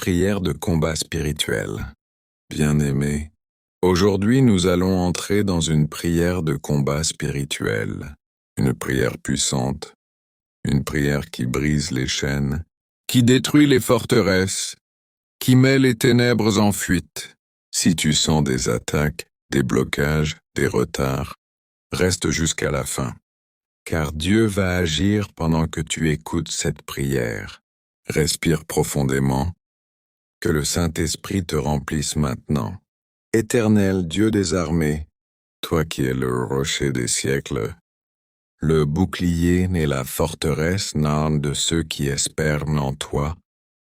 Prière de combat spirituel. Bien-aimés, aujourd'hui nous allons entrer dans une prière de combat spirituel. Une prière puissante, une prière qui brise les chaînes, qui détruit les forteresses, qui met les ténèbres en fuite. Si tu sens des attaques, des blocages, des retards, reste jusqu'à la fin. Car Dieu va agir pendant que tu écoutes cette prière. Respire profondément. Que le Saint-Esprit te remplisse maintenant. Éternel Dieu des armées, toi qui es le rocher des siècles, le bouclier et la forteresse n'arme de ceux qui espèrent en toi,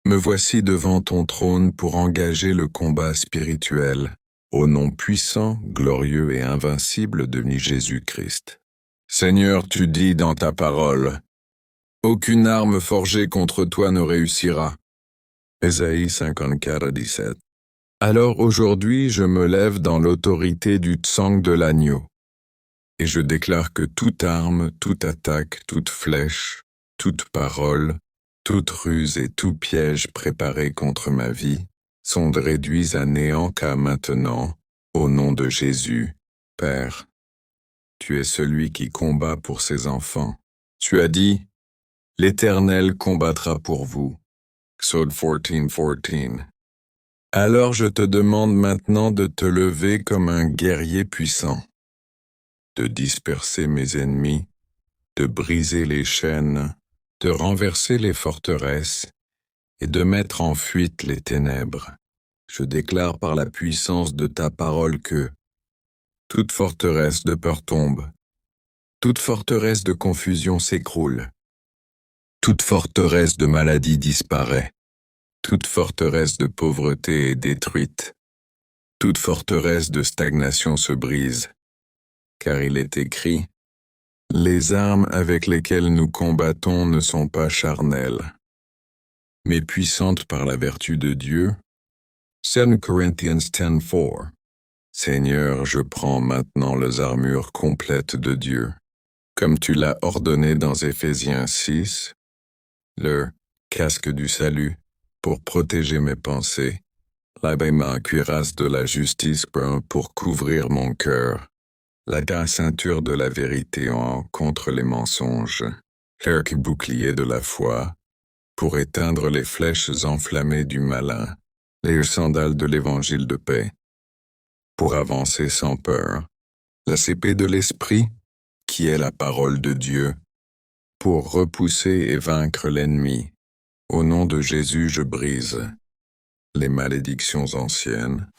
me voici devant ton trône pour engager le combat spirituel, au nom puissant, glorieux et invincible de Jésus-Christ. Seigneur, tu dis dans ta parole, « Aucune arme forgée contre toi ne réussira. » Ésaïe 54, 17. Alors aujourd'hui, je me lève dans l'autorité du sang de l'agneau. Et je déclare que toute arme, toute attaque, toute flèche, toute parole, toute ruse et tout piège préparé contre ma vie sont réduits à néant qu'à maintenant, au nom de Jésus. Père, tu es celui qui combat pour ses enfants. Tu as dit, « L'Éternel combattra pour vous. » Exode 14:14. Alors je te demande maintenant de te lever comme un guerrier puissant, de disperser mes ennemis, de briser les chaînes, de renverser les forteresses et de mettre en fuite les ténèbres. Je déclare par la puissance de ta parole que toute forteresse de peur tombe, toute forteresse de confusion s'écroule, toute forteresse de maladie disparaît. Toute forteresse de pauvreté est détruite. Toute forteresse de stagnation se brise. Car il est écrit, « Les armes avec lesquelles nous combattons ne sont pas charnelles, mais puissantes par la vertu de Dieu. » 2 Corinthians 10:4. Seigneur, je prends maintenant les armures complètes de Dieu, comme tu l'as ordonné dans Éphésiens 6, le casque du salut, pour protéger mes pensées, la cuirasse de la justice pour couvrir mon cœur, la ceinture de la vérité contre les mensonges, l'arc bouclier de la foi, pour éteindre les flèches enflammées du malin, les sandales de l'évangile de paix, pour avancer sans peur, la épée de l'esprit, qui est la parole de Dieu, pour repousser et vaincre l'ennemi. Au nom de Jésus, je brise les malédictions anciennes,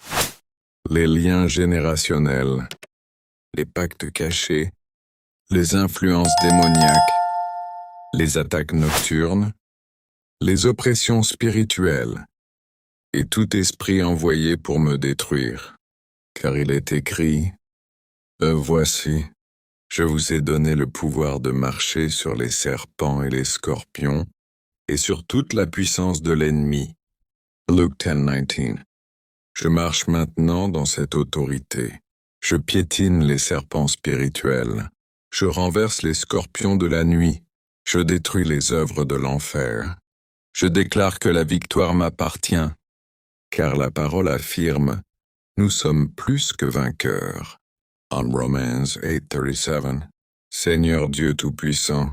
les liens générationnels, les pactes cachés, les influences démoniaques, les attaques nocturnes, les oppressions spirituelles, et tout esprit envoyé pour me détruire. Car il est écrit, « Voici, je vous ai donné le pouvoir de marcher sur les serpents et les scorpions, et sur toute la puissance de l'ennemi. » Luke 10:19. Je marche maintenant dans cette autorité. Je piétine les serpents spirituels. Je renverse les scorpions de la nuit. Je détruis les œuvres de l'enfer. Je déclare que la victoire m'appartient, car la parole affirme, nous sommes plus que vainqueurs. En Romans 8:37. Seigneur Dieu Tout-Puissant,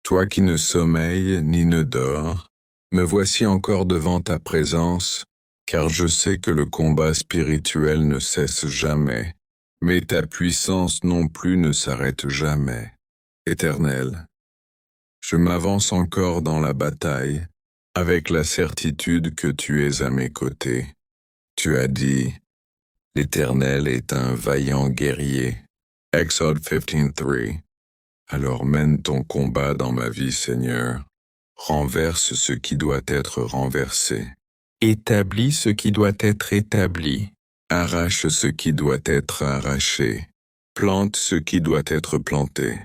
toi qui ne sommeilles ni ne dors, me voici encore devant ta présence, car je sais que le combat spirituel ne cesse jamais, mais ta puissance non plus ne s'arrête jamais. Éternel, je m'avance encore dans la bataille, avec la certitude que tu es à mes côtés. Tu as dit, « L'Éternel est un vaillant guerrier. » Exode 15:3. Alors mène ton combat dans ma vie, Seigneur. Renverse ce qui doit être renversé. Établis ce qui doit être établi. Arrache ce qui doit être arraché. Plante ce qui doit être planté.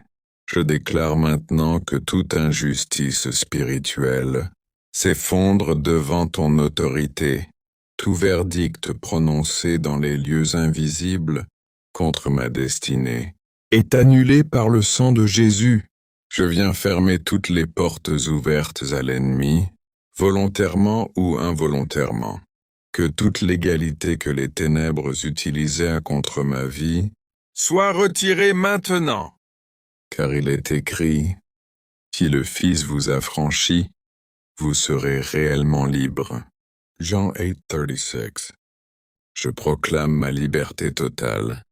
Je déclare maintenant que toute injustice spirituelle s'effondre devant ton autorité. Tout verdict prononcé dans les lieux invisibles contre ma destinée est annulé par le sang de Jésus. Je viens fermer toutes les portes ouvertes à l'ennemi, volontairement ou involontairement. Que toute l'égalité que les ténèbres utilisaient contre ma vie soit retirée maintenant. Car il est écrit, si le Fils vous a franchi, vous serez réellement libre. Jean 8:36. Je proclame ma liberté totale.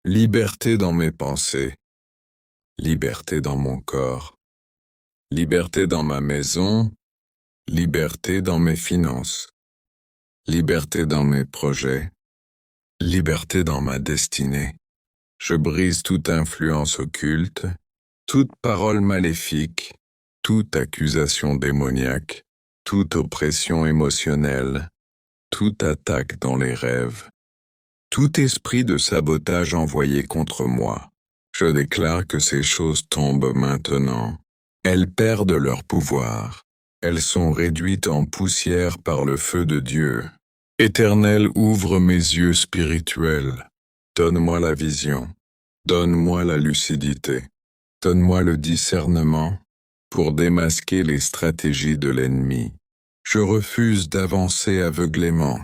Liberté dans mes pensées. Liberté dans mon corps. Liberté dans ma maison. Liberté dans mes finances. Liberté dans mes projets. Liberté dans ma destinée. Je brise toute influence occulte, toute parole maléfique, toute accusation démoniaque, toute oppression émotionnelle, toute attaque dans les rêves, tout esprit de sabotage envoyé contre moi. Je déclare que ces choses tombent maintenant. Elles perdent leur pouvoir. Elles sont réduites en poussière par le feu de Dieu. Éternel, ouvre mes yeux spirituels. Donne-moi la vision. Donne-moi la lucidité. Donne-moi le discernement pour démasquer les stratégies de l'ennemi. Je refuse d'avancer aveuglément.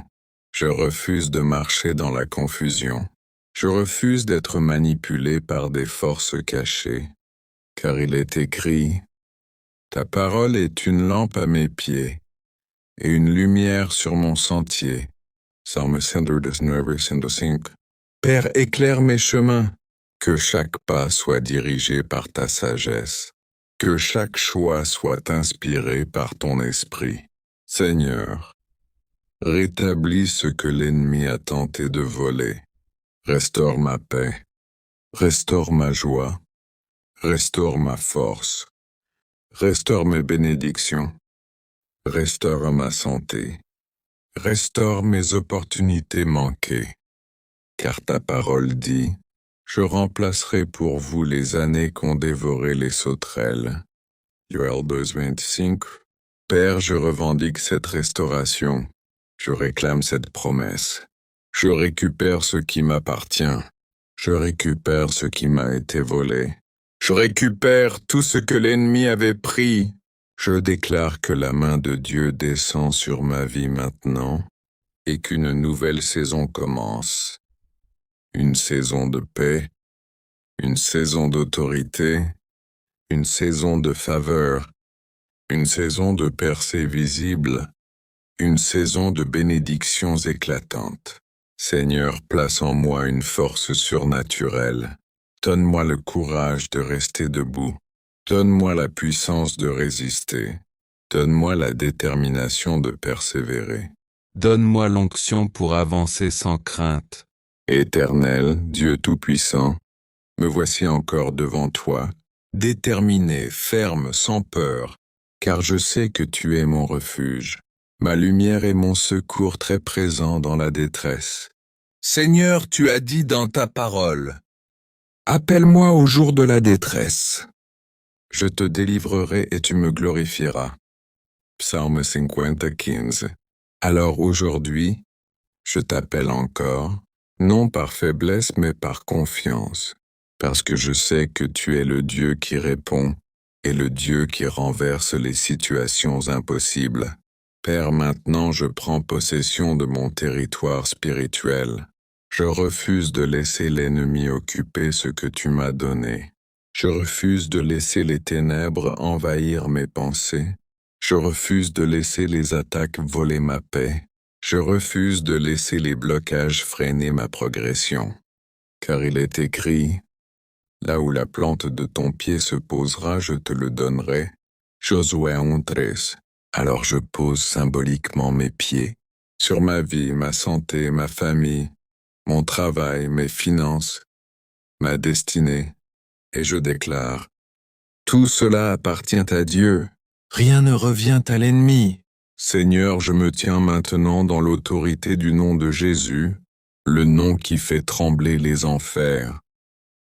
Je refuse de marcher dans la confusion. Je refuse d'être manipulé par des forces cachées. Car il est écrit, ta parole est une lampe à mes pieds et une lumière sur mon sentier. Psalm 119:5. Père, éclaire mes chemins. Que chaque pas soit dirigé par ta sagesse. Que chaque choix soit inspiré par ton esprit. Seigneur, rétablis ce que l'ennemi a tenté de voler. Restaure ma paix. Restaure ma joie. Restaure ma force. Restaure mes bénédictions. Restaure ma santé. Restaure mes opportunités manquées. Car ta parole dit, je remplacerai pour vous les années qu'ont dévoré les sauterelles. Joël 2:25. Père, je revendique cette restauration. Je réclame cette promesse. Je récupère ce qui m'appartient. Je récupère ce qui m'a été volé. Je récupère tout ce que l'ennemi avait pris. Je déclare que la main de Dieu descend sur ma vie maintenant et qu'une nouvelle saison commence. Une saison de paix, une saison d'autorité, une saison de faveur, une saison de percées visibles, une saison de bénédictions éclatantes. Seigneur, place en moi une force surnaturelle. Donne-moi le courage de rester debout. Donne-moi la puissance de résister. Donne-moi la détermination de persévérer. Donne-moi l'onction pour avancer sans crainte. Éternel, Dieu Tout-Puissant, me voici encore devant toi, déterminé, ferme, sans peur, car je sais que tu es mon refuge, ma lumière et mon secours très présent dans la détresse. Seigneur, tu as dit dans ta parole, appelle-moi au jour de la détresse. Je te délivrerai et tu me glorifieras. Psalm 50:15. Alors aujourd'hui, je t'appelle encore, non par faiblesse mais par confiance, parce que je sais que tu es le Dieu qui répond et le Dieu qui renverse les situations impossibles. Père, maintenant je prends possession de mon territoire spirituel. Je refuse de laisser l'ennemi occuper ce que tu m'as donné. Je refuse de laisser les ténèbres envahir mes pensées. Je refuse de laisser les attaques voler ma paix. Je refuse de laisser les blocages freiner ma progression. Car il est écrit, là où la plante de ton pied se posera, je te le donnerai. Josué 11:13. Alors je pose symboliquement mes pieds sur ma vie, ma santé, ma famille, mon travail, mes finances, ma destinée, et je déclare, tout cela appartient à Dieu. Rien ne revient à l'ennemi. Seigneur, je me tiens maintenant dans l'autorité du nom de Jésus, le nom qui fait trembler les enfers,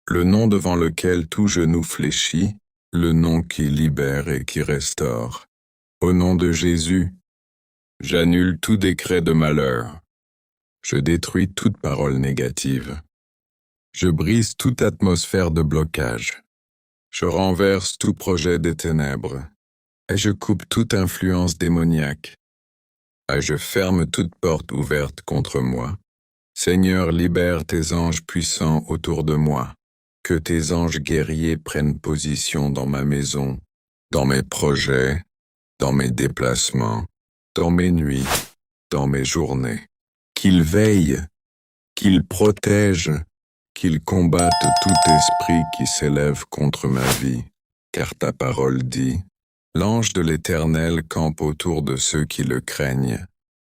le nom devant lequel tout genou fléchit, le nom qui libère et qui restaure. Au nom de Jésus, j'annule tout décret de malheur. Je détruis toute parole négative. Je brise toute atmosphère de blocage. Je renverse tout projet des ténèbres. Et je coupe toute influence démoniaque. Et je ferme toute porte ouverte contre moi. Seigneur, libère tes anges puissants autour de moi. Que tes anges guerriers prennent position dans ma maison, dans mes projets, dans mes déplacements, dans mes nuits, dans mes journées. Qu'ils veillent, qu'ils protègent, qu'ils combattent tout esprit qui s'élève contre ma vie. Car ta parole dit, l'ange de l'Éternel campe autour de ceux qui le craignent.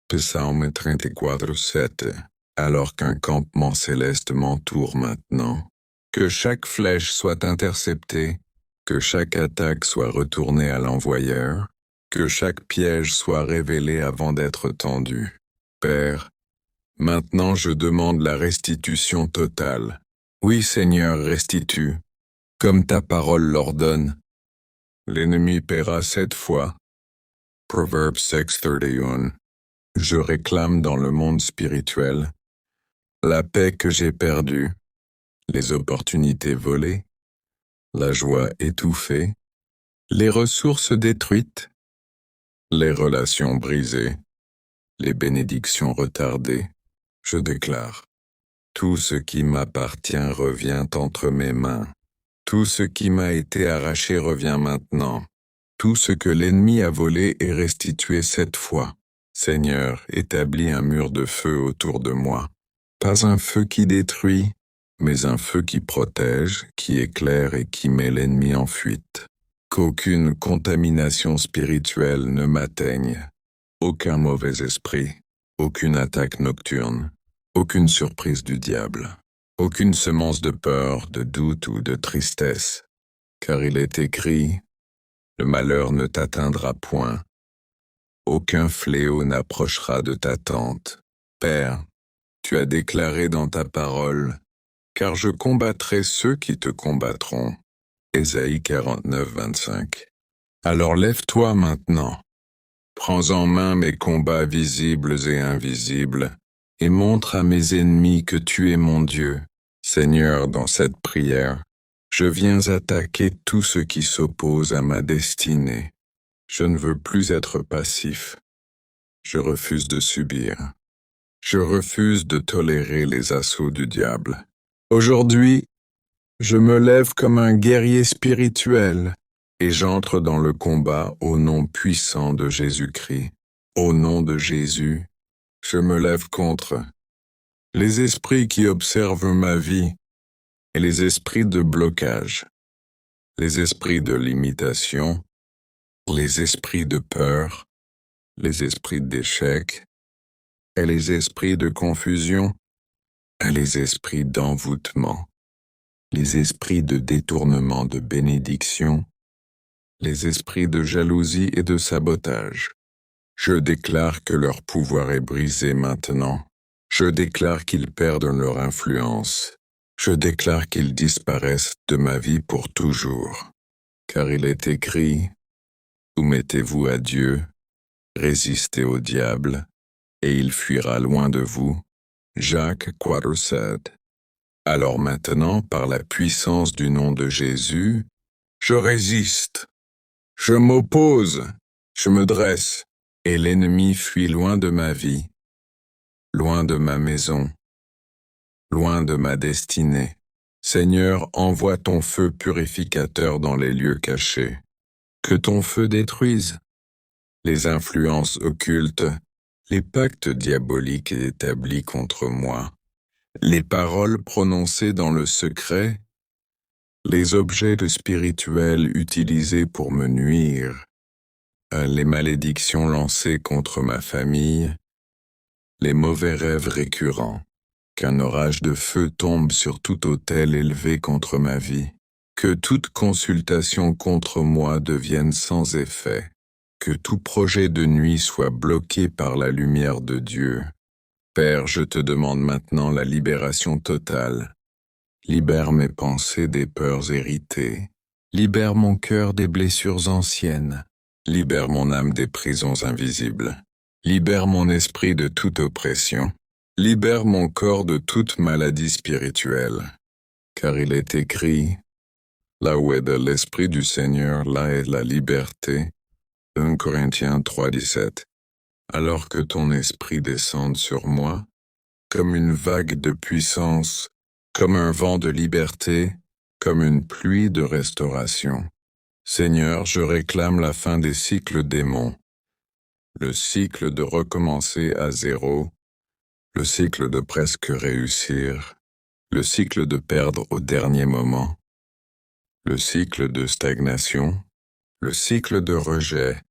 Psaume 34:7. Alors qu'un campement céleste m'entoure maintenant. Que chaque flèche soit interceptée, que chaque attaque soit retournée à l'envoyeur, que chaque piège soit révélé avant d'être tendu. Père, maintenant je demande la restitution totale. Oui Seigneur, restitue, comme ta parole l'ordonne. L'ennemi paiera 7 fois. Proverbes 6:31. Je réclame dans le monde spirituel la paix que j'ai perdue, les opportunités volées, la joie étouffée, les ressources détruites, les relations brisées, les bénédictions retardées. Je déclare, tout ce qui m'appartient revient entre mes mains. Tout ce qui m'a été arraché revient maintenant. Tout ce que l'ennemi a volé est restitué 7 fois. Seigneur, établis un mur de feu autour de moi. Pas un feu qui détruit, mais un feu qui protège, qui éclaire et qui met l'ennemi en fuite. Qu'aucune contamination spirituelle ne m'atteigne. Aucun mauvais esprit, aucune attaque nocturne, aucune surprise du diable, aucune semence de peur, de doute ou de tristesse. Car il est écrit, le malheur ne t'atteindra point. Aucun fléau n'approchera de ta tente. Père, tu as déclaré dans ta parole, car je combattrai ceux qui te combattront. Ésaïe 49:25. Alors lève-toi maintenant. Prends en main mes combats visibles et invisibles, et montre à mes ennemis que tu es mon Dieu. Seigneur, dans cette prière, je viens attaquer tout ce qui s'oppose à ma destinée. Je ne veux plus être passif. Je refuse de subir. Je refuse de tolérer les assauts du diable. Aujourd'hui, je me lève comme un guerrier spirituel et j'entre dans le combat au nom puissant de Jésus-Christ. Au nom de Jésus, je me lève contre les esprits qui observent ma vie et les esprits de blocage, les esprits de limitation, les esprits de peur, les esprits d'échec, et les esprits de confusion, et les esprits d'envoûtement, les esprits de détournement de bénédiction, les esprits de jalousie et de sabotage. Je déclare que leur pouvoir est brisé maintenant. Je déclare qu'ils perdent leur influence. Je déclare qu'ils disparaissent de ma vie pour toujours. Car il est écrit, soumettez-vous à Dieu, résistez au diable, et il fuira loin de vous. Jacques 4:7. Alors maintenant, par la puissance du nom de Jésus, je résiste, je m'oppose, je me dresse, et l'ennemi fuit loin de ma vie, loin de ma maison, loin de ma destinée. Seigneur, envoie ton feu purificateur dans les lieux cachés. Que ton feu détruise les influences occultes, les pactes diaboliques établis contre moi, les paroles prononcées dans le secret, les objets spirituels utilisés pour me nuire, les malédictions lancées contre ma famille, les mauvais rêves récurrents, qu'un orage de feu tombe sur tout autel élevé contre ma vie, que toute consultation contre moi devienne sans effet, que tout projet de nuit soit bloqué par la lumière de Dieu. Père, je te demande maintenant la libération totale. Libère mes pensées des peurs héritées. Libère mon cœur des blessures anciennes. Libère mon âme des prisons invisibles. Libère mon esprit de toute oppression. Libère mon corps de toute maladie spirituelle. Car il est écrit, là où est de l'Esprit du Seigneur, là est la liberté. 1 Corinthiens 3:17. Alors que ton esprit descende sur moi, comme une vague de puissance, comme un vent de liberté, comme une pluie de restauration. Seigneur, je réclame la fin des cycles démons, le cycle de recommencer à zéro, le cycle de presque réussir, le cycle de perdre au dernier moment, le cycle de stagnation, le cycle de rejet,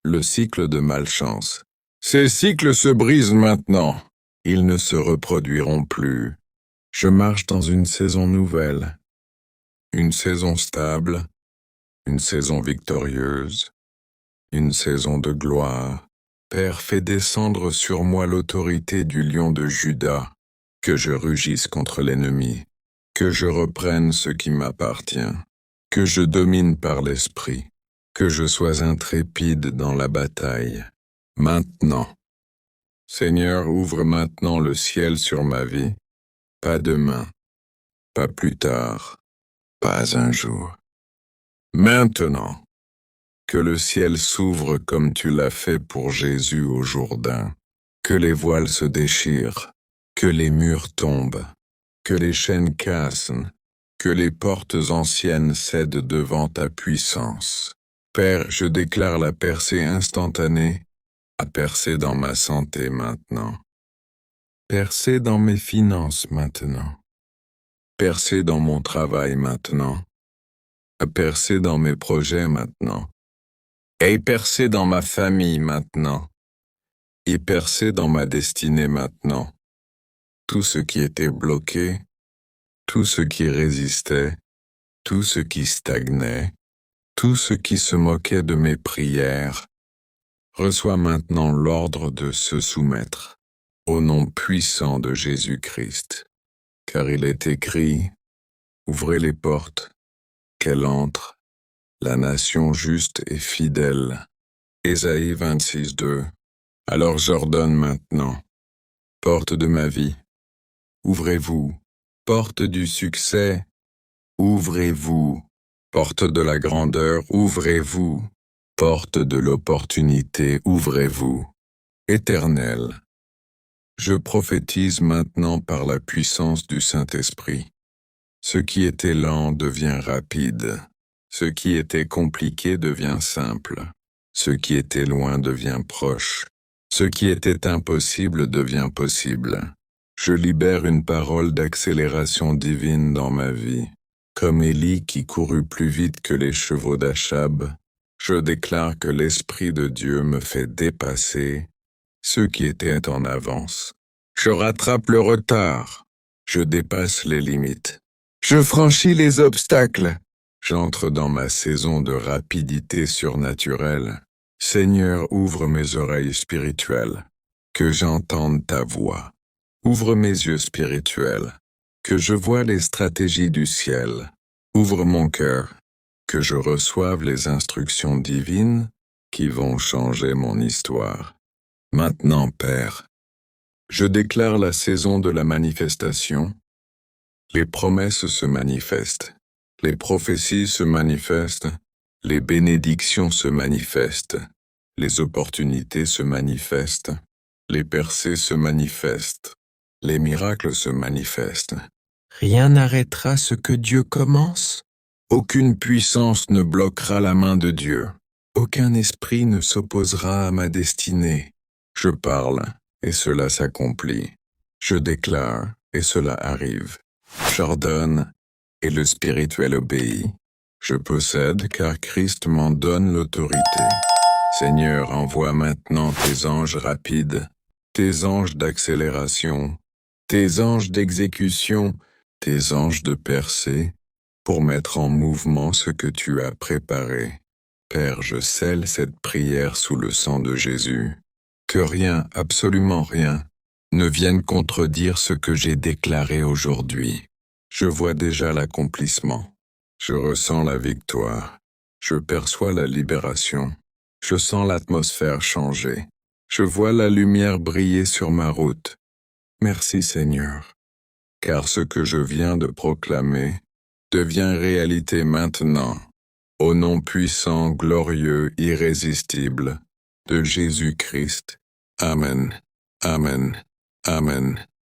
le cycle de malchance. Ces cycles se brisent maintenant. Ils ne se reproduiront plus. Je marche dans une saison nouvelle, une saison stable, une saison victorieuse, une saison de gloire. Père, fais descendre sur moi l'autorité du lion de Juda, que je rugisse contre l'ennemi, que je reprenne ce qui m'appartient, que je domine par l'esprit, que je sois intrépide dans la bataille. Maintenant. Seigneur, ouvre maintenant le ciel sur ma vie, pas demain, pas plus tard, pas un jour. Maintenant. Que le ciel s'ouvre comme tu l'as fait pour Jésus au Jourdain, que les voiles se déchirent, que les murs tombent, que les chaînes cassent, que les portes anciennes cèdent devant ta puissance. Père, je déclare la percée instantanée, à percer dans ma santé maintenant, percer dans mes finances maintenant, percer dans mon travail maintenant, à percer dans mes projets maintenant, et percer dans ma famille maintenant, et percer dans ma destinée maintenant. Tout ce qui était bloqué, tout ce qui résistait, tout ce qui stagnait, tout ce qui se moquait de mes prières, reçoit maintenant l'ordre de se soumettre, au nom puissant de Jésus-Christ. Car il est écrit, ouvrez les portes, qu'elle entre, la nation juste et fidèle. Ésaïe 26:2. Alors j'ordonne maintenant, porte de ma vie, ouvrez-vous, porte du succès, ouvrez-vous, porte de la grandeur, ouvrez-vous, porte de l'opportunité, ouvrez-vous. Éternel, je prophétise maintenant par la puissance du Saint-Esprit. Ce qui était lent devient rapide. Ce qui était compliqué devient simple. Ce qui était loin devient proche. Ce qui était impossible devient possible. Je libère une parole d'accélération divine dans ma vie. Comme Élie qui courut plus vite que les chevaux d'Achab, je déclare que l'Esprit de Dieu me fait dépasser ceux qui étaient en avance. Je rattrape le retard. Je dépasse les limites. Je franchis les obstacles. J'entre dans ma saison de rapidité surnaturelle. Seigneur, ouvre mes oreilles spirituelles, que j'entende ta voix. Ouvre mes yeux spirituels, que je voie les stratégies du ciel. Ouvre mon cœur, que je reçoive les instructions divines qui vont changer mon histoire. Maintenant, Père, je déclare la saison de la manifestation. Les promesses se manifestent. Les prophéties se manifestent, les bénédictions se manifestent, les opportunités se manifestent, les percées se manifestent, les miracles se manifestent. Rien n'arrêtera ce que Dieu commence. Aucune puissance ne bloquera la main de Dieu. Aucun esprit ne s'opposera à ma destinée. Je parle, et cela s'accomplit. Je déclare, et cela arrive. J'ordonne, et le spirituel obéit. Je possède car Christ m'en donne l'autorité. Seigneur, envoie maintenant tes anges rapides, tes anges d'accélération, tes anges d'exécution, tes anges de percée, pour mettre en mouvement ce que tu as préparé. Père, je scelle cette prière sous le sang de Jésus. Que rien, absolument rien, ne vienne contredire ce que j'ai déclaré aujourd'hui. Je vois déjà l'accomplissement. Je ressens la victoire. Je perçois la libération. Je sens l'atmosphère changer. Je vois la lumière briller sur ma route. Merci Seigneur, car ce que je viens de proclamer devient réalité maintenant. Au nom puissant, glorieux, irrésistible de Jésus-Christ. Amen. Amen. Amen.